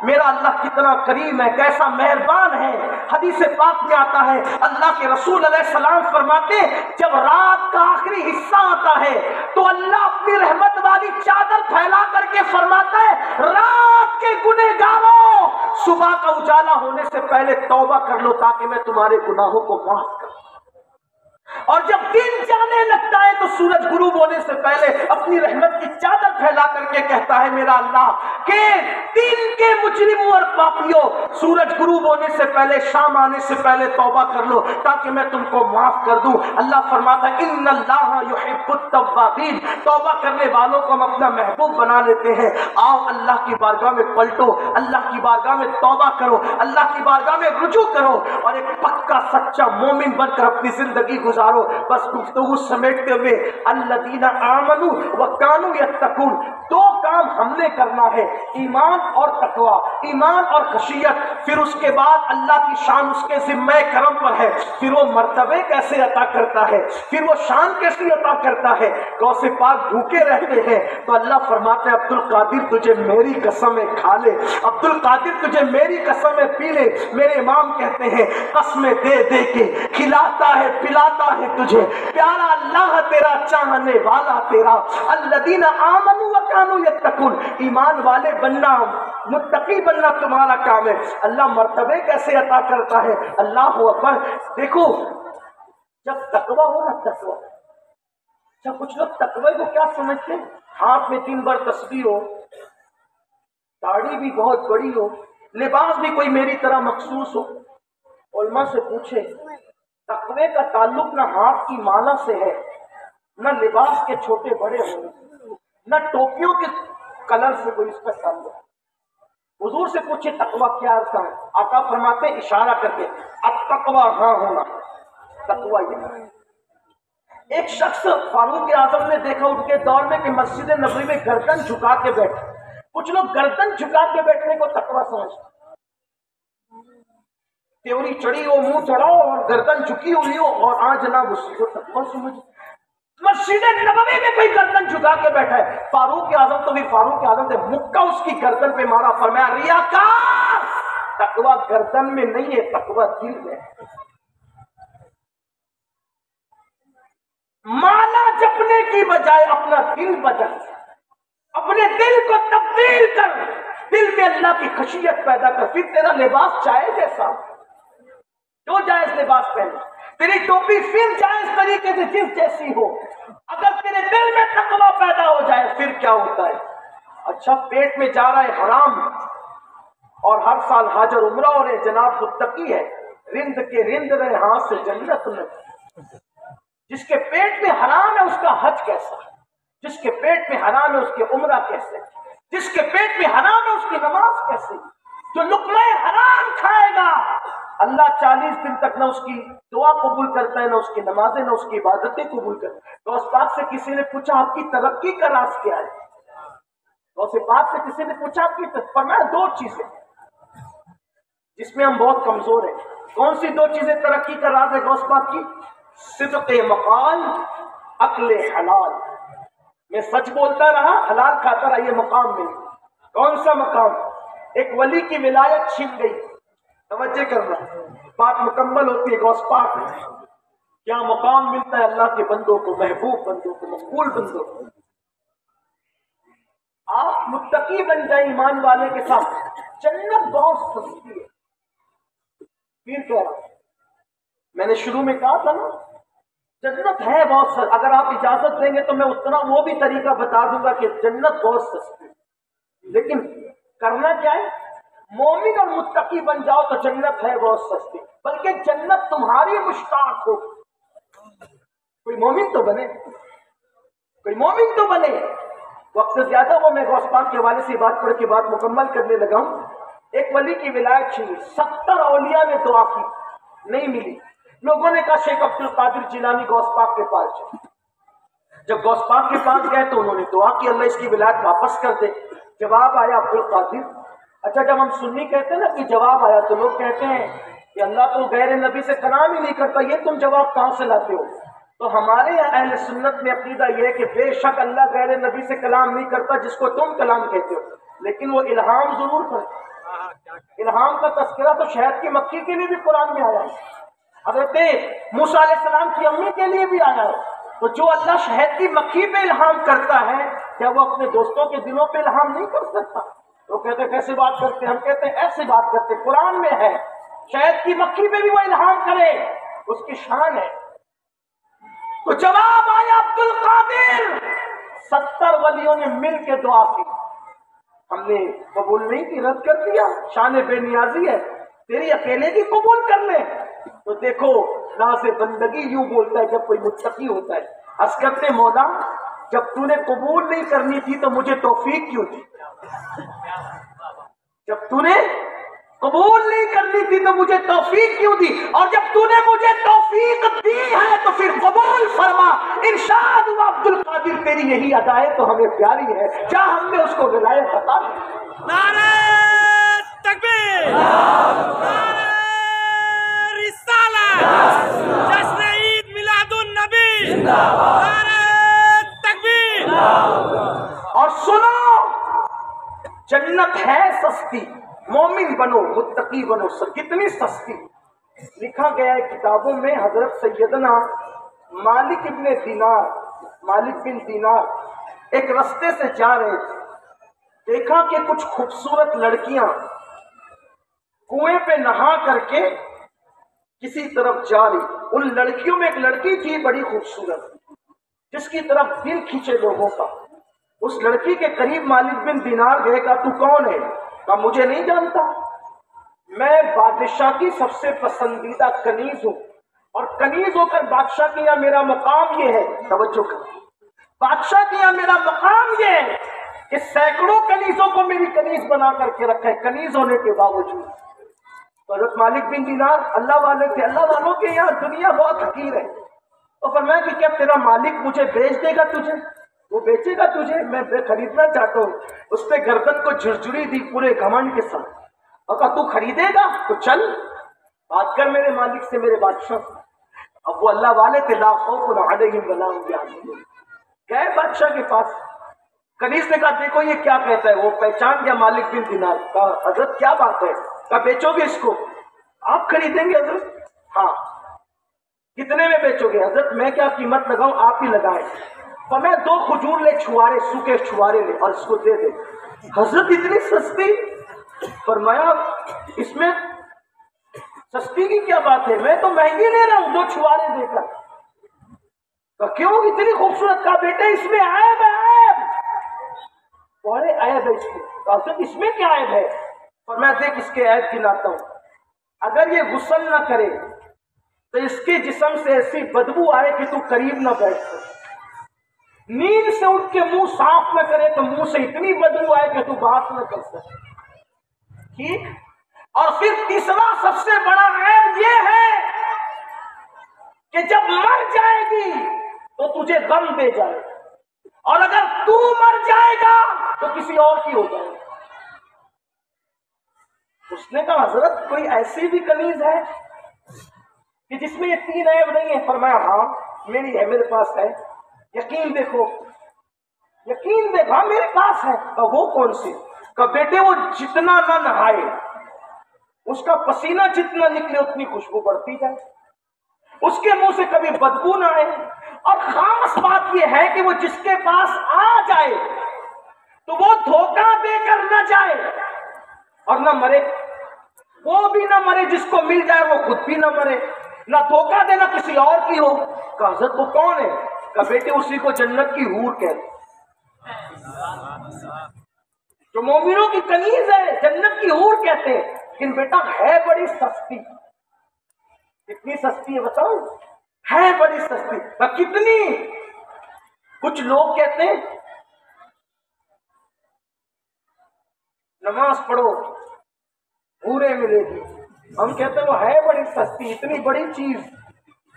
میرا اللہ کتنا کریم ہے، کیسا مہربان ہے۔ حدیث پاک میں آتا ہے، اللہ کے رسول علیہ السلام فرماتے ہیں جب رات کا آخری حصہ آتا ہے تو اللہ اپنی رحمت والی چادر پھیلا کر کے فرماتا ہے رات کے گنہگاروں، صبح کا اجالا ہونے سے پہلے توبہ کر لو تاکہ میں تمہارے گناہوں کو معاف کروں۔ اور جب دن جانے لگتا ہے تو سورج غروب ہونے سے پہلے اپنی رحمت کی چادر پھیلا کر کے کہتا ہے میرا اللہ کہ دن کے مجرموں اور پاپیوں، سورج غروب ہونے سے پہلے، شام آنے سے پہلے توبہ کر لو تاکہ میں تم کو معاف کر دوں۔ اللہ فرماتا ہے ان اللہ یحب التوابین، توبہ کرنے والوں کو ہم اپنا محبوب بنا لیتے ہیں۔ آؤ اللہ کی بارگاہ میں پلٹو، اللہ کی بارگاہ میں توبہ کرو، اللہ کی بارگاہ میں رجوع کرو، اور ایک پکا سچا مومن بن کر اپنی زندگی گزارو۔ بس گفتگو سمیٹتے ہوئے الذین آمنوا وکانوا یتقون، دو کام ہم نے کرنا ہے، ایمان اور تقوی، ایمان اور خشیت۔ پھر اس کے بعد اللہ کی شان اس کے ذمہ کرم پر ہے، پھر وہ مرتبے کیسے عطا کرتا ہے، پھر وہ شان کیسے عطا کرتا ہے۔ غوث پاک بھوکے رہتے ہیں تو اللہ فرماتے ہیں عبد القادر تجھے میری قسم ہے کھا لے، عبد القادر تجھے میری قسم ہے پی لے۔ میرے امام کہتے ہیں قسمیں دے دے کے کھلاتا ہے پلاتا ہے تجھے پیارا اللہ تیرا، چاہنے والا تیرا۔ الذین آمنوا وکانوا یتقون، ایمان والے بننا، متقی بننا تمہارا کام ہے۔ اللہ مرتبے کیسے عطا کرتا ہے، اللہ اکبر۔ دیکھو جب تقوی ہو نا، تقوی، جب کچھ لوگ تقوی کو کیا سمجھتے ہیں، ہاتھ میں 3 بار تسبیح ہو، داڑھی بھی بہت بڑی ہو، لباس بھی کوئی میری طرح مخصوص ہو۔ علماء سے پوچھے تقوی کا تعلق نہ ہاتھ کی مالا سے ہے، نہ لباس کے چھوٹے بڑے ہونے سے، نہ ٹوپیوں کے کلر سے کوئی اس کا تعلق۔ حضور سے پوچھے تقوی کیا عرصہ ہے، آقا فرماتے اشارہ کر کے التقوی ہاں ہونا، تقوی یہ ہے۔ ایک شخص فاروق اعظم نے دیکھا اٹھ کے دور میں کہ مسجد نبوی میں گردن جھکا کے بیٹھے، کچھ لوگ گردن جھکا کے بیٹھنے کو تقوی سمجھتے، تیوری چڑھی ہو، منہ چڑھاؤ اور گردن جھکی ہوئی ہو اور آج جناب اسی کو تقوی سمجھ۔ مسجد نبوی میں کوئی گردن جھکا کے بیٹھا ہے، فاروق اعظم تو بھی فاروق اعظم نے مکہ اس کی گردن پہ مارا، فرمایا ریاکار، تقوی گردن میں نہیں ہے، تقوی دل میں۔ مالا جپنے کی بجائے اپنا دل بدل، اپنے دل کو تبدیل کر، دل میں اللہ کی خشیت پیدا کر، پھر تیرا لباس چاہے جیسا جو جائز لباس پہنے، تیری ٹوپی پھر جائز طریقے سے جس جیسی ہو، اگر تیرے دل میں تقوی پیدا ہو جائے پھر کیا ہوتا ہے۔ اچھا پیٹ میں جا رہا ہے حرام اور ہر سال حج اور عمرہ ہو رہے، جناب متقی ہے، رند کے رند رہے ہاتھ سے جنت میں۔ جس کے پیٹ میں حرام ہے اس کا حج کیسا، جس کے پیٹ میں حرام ہے اس کے عمرہ کیسے، جس کے پیٹ میں حرام ہے اس کی نماز کیسے۔ جو لقمہ حرام کھائے گا اللہ 40 دن تک نہ اس کی دعا قبول کرتا ہے، نہ اس کی نمازیں، نہ اس کی عبادتیں قبول کرتا ہے۔ غوث پاک سے کسی نے پوچھا آپ کی ترقی کا راز کیا ہے، غوث پاک سے کسی نے پوچھا آپ کی فرمایا 2 چیزیں جس میں ہم بہت کمزور ہیں۔ کون سی 2 چیزیں ترقی کا راز ہے غوث پاک کی؟ صدق مقال، عقل حلال۔ میں سچ بولتا رہا، حلال کھاتا رہا، یہ مقام مل گیا۔ کون سا مقام؟ ایک ولی کی ولایت چھن گئی۔ توجہ کرنا، بات مکمل ہوتی ہے غوث پاک میں کیا مقام ملتا ہے اللہ کے بندوں کو، محبوب بندوں کو، مقبول بندوں کو۔ آپ متقی بن جائیں ایمان والے کے ساتھ، جنت بہت سستی ہے۔ پھر کہہ رہا میں نے شروع میں کہا تھا نا، جنت ہے بہت سستی۔ اگر آپ اجازت دیں گے تو میں اتنا وہ بھی طریقہ بتا دوں گا کہ جنت بہت سستی ہے، لیکن کرنا کیا ہے؟ مومن اور متقی بن جاؤ تو جنت ہے بہت سستی، بلکہ جنت تمہاری مشتاق ہو۔ کوئی مومن تو بنے، کوئی مومن تو بنے۔ وقت زیادہ ہو، میں غوث پاک کے حوالے سے بات پڑھ کے بات مکمل کرنے لگا ہوں۔ ایک ولی کی ولایت چھینی، 70 اولیاء نے دعا کی، نہیں ملی۔ لوگوں نے کہا شیخ عبد القادر جیلانی غوث پاک کے پاس جائے۔ جب غوث پاک کے پاس گئے تو انہوں نے دعا کی اللہ اس کی ولایت واپس کر دے۔ جواب آیا عبد القادر، اچھا جب ہم سنی کہتے ہیں نا کہ جواب آیا تو لوگ کہتے ہیں کہ اللہ تو غیر نبی سے کلام ہی نہیں کرتا، یہ تم جواب کہاں سے لاتے ہو؟ تو ہمارے یہاں اہل سنت میں عقیدہ یہ ہے کہ بے شک اللہ غیر نبی سے کلام نہیں کرتا جس کو تم کلام کہتے ہو، لیکن وہ الہام ضرور کرتا۔ الہام کا تذکرہ تو شہد کی مکھی کے لیے بھی قرآن میں آیا ہے، حضرت موسیٰ علیہ السلام کی امی کے لیے بھی آیا ہے۔ تو جو اللہ شہد کی مکھی پہ الہام کرتا ہے، کیا وہ اپنے دوستوں کے دلوں پہ الہام نہیں کر سکتا؟ وہ کہتے ہیں کیسے بات کرتے ہیں؟ ہم کہتے ہیں ایسے بات کرتے، قرآن میں ہے شہد کی مکھی پہ بھی وہ الہام کرے، اس کی شان ہے۔ تو جواب آیا عبد القادر، 70 ولیوں نے مل کے دعا کی، ہم نے قبول نہیں کی، رد کر دیا، شان بے نیازی ہے، تیری اکیلے کی قبول کر لے۔ تو دیکھو ناز بندگی یوں بولتا ہے جب کوئی متقی ہوتا ہے، عرض کرتے مولا جب تو نے قبول نہیں کرنی تھی تو مجھے توفیق کیوں دی؟ جب تو نے قبول نہیں کرنی تھی تو مجھے توفیق کیوں دی؟ اور جب تو نے مجھے توفیق دی ہے تو پھر قبول فرما۔ ارشاد ہوا عبد القادر تیری یہی ادا ہے تو ہمیں پیاری ہے، کیا ہم نے اس کو ولایت عطا کی؟ نعرہ تکبیر، نعرہ رسالت، جشن عید میلاد النبی، نعرہ تکبیر۔ اور سنو، جنت ہے سستی، مومن بنو، متقی بنو، کتنی سستی۔ لکھا گیا ہے کتابوں میں، حضرت سیدنا مالک بن دینار ایک رستے سے جا رہے تھے، دیکھا کہ کچھ خوبصورت لڑکیاں کنویں پہ نہا کر کے کسی طرف جا رہی۔ ان لڑکیوں میں ایک لڑکی تھی بڑی خوبصورت، جس کی طرف دل کھینچے لوگوں کا۔ اس لڑکی کے قریب مالک بن دینار گئے، کہا تو کون ہے؟ کہا مجھے نہیں جانتا، میں بادشاہ کی سب سے پسندیدہ کنیز ہوں، اور کنیز ہو کر بادشاہ کے یہاں میرا مقام یہ ہے، توجہ کر، بادشاہ کے یہاں میرا مقام یہ ہے کہ سینکڑوں کنیزوں کو میری کنیز بنا کر کے رکھا ہے، کنیز ہونے کے باوجود۔ حضرت مالک بن دینار اللہ والے تھے، اللہ والوں کے یہاں دنیا بہت حقیر ہے۔ تو فرمایا کہ کیا تیرا مالک مجھے بیچ دے گا تجھے؟ وہ بیچے گا تجھے؟ میں خریدنا چاہتا ہوں۔ اس نے گردن کو جھرجھری دی پورے گھمنڈ کے ساتھ، اور کہا تو خریدے گا تو چل بات کر میرے مالک سے، میرے بادشاہ سے۔ اب وہ اللہ والے تھے، لا خوف علیہم ولا هم يحزنون۔ گئے بادشاہ کے پاس، کنیز نے کہا دیکھو یہ کیا کہتا ہے۔ وہ پہچان گیا مالک بن دینار، کہا حضرت کیا بات ہے؟ کہا بیچو گے اس کو؟ آپ خریدیں گے حضرت؟ ہاں۔ کتنے میں بیچو گے؟ حضرت میں کیا قیمت لگاؤں، آپ ہی لگائیں۔ میں 2 کھجور لے، چھوارے، سوکھے چھوارے لے، اور اس کو دے دے۔ حضرت اتنی سستی؟ فرمایا اس میں سستی کی کیا بات ہے، میں تو مہنگی لے رہا ہوں 2 چھوارے دے کر۔ کہا کیوں اتنی خوبصورت؟ کہا بیٹے اس میں عیب ہے، عیب بڑے عیب ہے اس میں۔ کہا حضرت اس میں کیا عیب ہے؟ فرمایا دیکھ اس کے عیب گناتا ہوں، اگر یہ غسل نہ کرے تو اس کے جسم سے ایسی بدبو آئے کہ تو قریب نہ بیٹھ سکے، نیند سے اٹھ کے منہ صاف نہ کرے تو منہ سے اتنی بدبو آئے کہ تو بات نہ کر سکے، ٹھیک؟ اور پھر تیسرا سب سے بڑا عیب یہ ہے کہ جب مر جائے گی تو تجھے غم دے جائے، اور اگر تو مر جائے گا تو کسی اور کی ہو جائے گا۔ اس نے کہا حضرت کوئی ایسی بھی کنیز ہے کہ جس میں یہ 3 عیب نہیں ہے؟ فرمایا ہاں میری ہے، میرے پاس ہے، یقین دیکھو یقین دیکھا میرے پاس ہے. کہا وہ کون سی؟ کہا بیٹے وہ جتنا نہ نہائے اس کا پسینہ جتنا نکلے اتنی خوشبو بڑھتی جائے، اس کے منہ سے کبھی بدبو نہ آئے، اور خاص بات یہ ہے کہ وہ جس کے پاس آ جائے تو وہ دھوکہ دے کر نہ جائے اور نہ مرے. وہ بھی نہ مرے جس کو مل جائے، وہ خود بھی نہ مرے، نہ دھوکہ دے نہ کسی اور کی ہو. کہا حضرت وہ کون ہے؟ کہا بیٹے اسی کو جنت کی حور کہتے، جو مومنوں کی کنیز ہے جنت کی حور کہتے ہیں. لیکن بیٹا ہے بڑی سستی. کتنی سستی ہے بتاؤ؟ ہے بڑی سستی. کتنی؟ کچھ لوگ کہتے ہیں نماز پڑھو حوریں ملے گی، ہم کہتے ہیں وہ ہے بڑی سستی. اتنی بڑی چیز،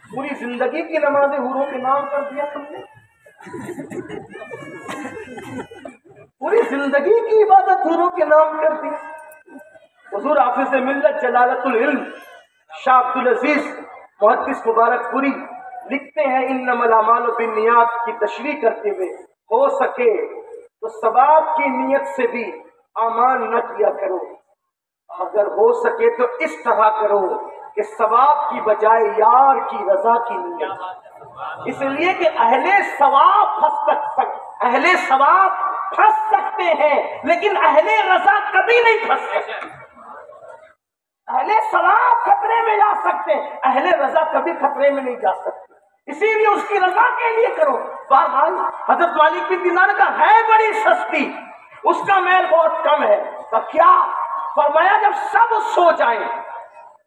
پوری زندگی کی نمازیں حوروں کے نام کر دیا تم نے، پوری زندگی کی عبادت حوروں کے نام کر دی. حضور حافظ ملت جلالت العلم شاہ عبدالعزیز محدث مبارک پوری لکھتے ہیں انما الاعمال بالنیات کی تشریح کرتے ہوئے، ہو سکے تو ثواب کی نیت سے بھی اعمال نہ کیا کرو، اگر ہو سکے تو اس طرح کرو کہ ثواب کی بجائے یار کی رضا کی نیت. اس لیے کہ اہل ثواب پھنس سکتے ہیں لیکن اہل رضا کبھی نہیں پھنس سکتے. اہل ثواب خطرے میں جا سکتے ہیں، اہل رضا کبھی خطرے میں نہیں جا سکتے. اسی لیے اس کی رضا کے لیے کرو. بہرحال حضرت مالک بن دینار کا ہے بڑی سستی، اس کا میل بہت کم ہے. تو کیا فرمایا؟ جب سب سو جائیں،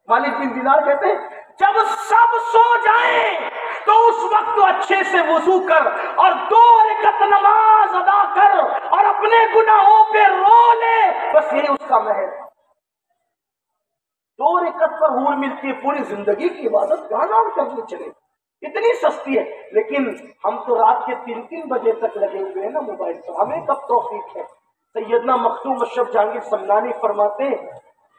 مالک بن دینار کہتے ہیں جب سب سو جائیں تو اس وقت اچھے سے وضو کر اور 2 رکعت نماز ادا کر اور اپنے گناہوں پہ رو لے. بس یہی اس کا محل. 2 رکعت پر حور ملتی ہے، پوری زندگی کی عبادت کہاں نام کرنے چلے. اتنی سستی ہے. لیکن ہم تو رات کے 3 بجے تک لگے ہوئے ہیں نا موبائل پر. ہمیں کب توفیق ہے؟ سیدنا مخدوم اشرف جہانگیر سمنانی فرماتے ہیں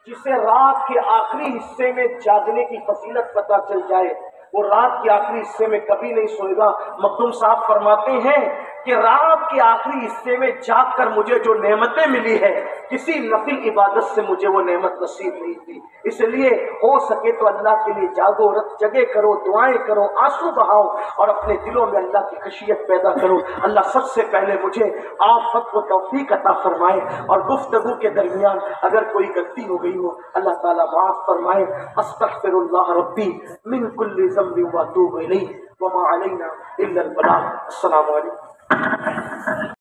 جسے رات کے آخری حصے میں جاگنے کی فضیلت پتہ چل جائے وہ رات کے آخری حصے میں کبھی نہیں سوئے گا. مخدوم صاحب فرماتے ہیں کہ رات کے آخری حصے میں جاگ کر مجھے جو نعمتیں ملی ہے کسی نفل عبادت سے مجھے وہ نعمت نصیب نہیں تھی. اس لیے ہو سکے تو اللہ کے لیے جاگو، رت جگہ کرو، دعائیں کرو، آنسو بہاؤ اور اپنے دلوں میں اللہ کی خشیت پیدا کرو. اللہ سب سے پہلے مجھے آفت و توفیق عطا فرمائے اور گفتگو کے درمیان اگر کوئی غلطی ہو گئی ہو اللہ تعالیٰ معاف فرمائے. استغفر اللہ ربی من کل ذنب واتوب الیہ وما علینا الا البلاغ. السلام علیکم.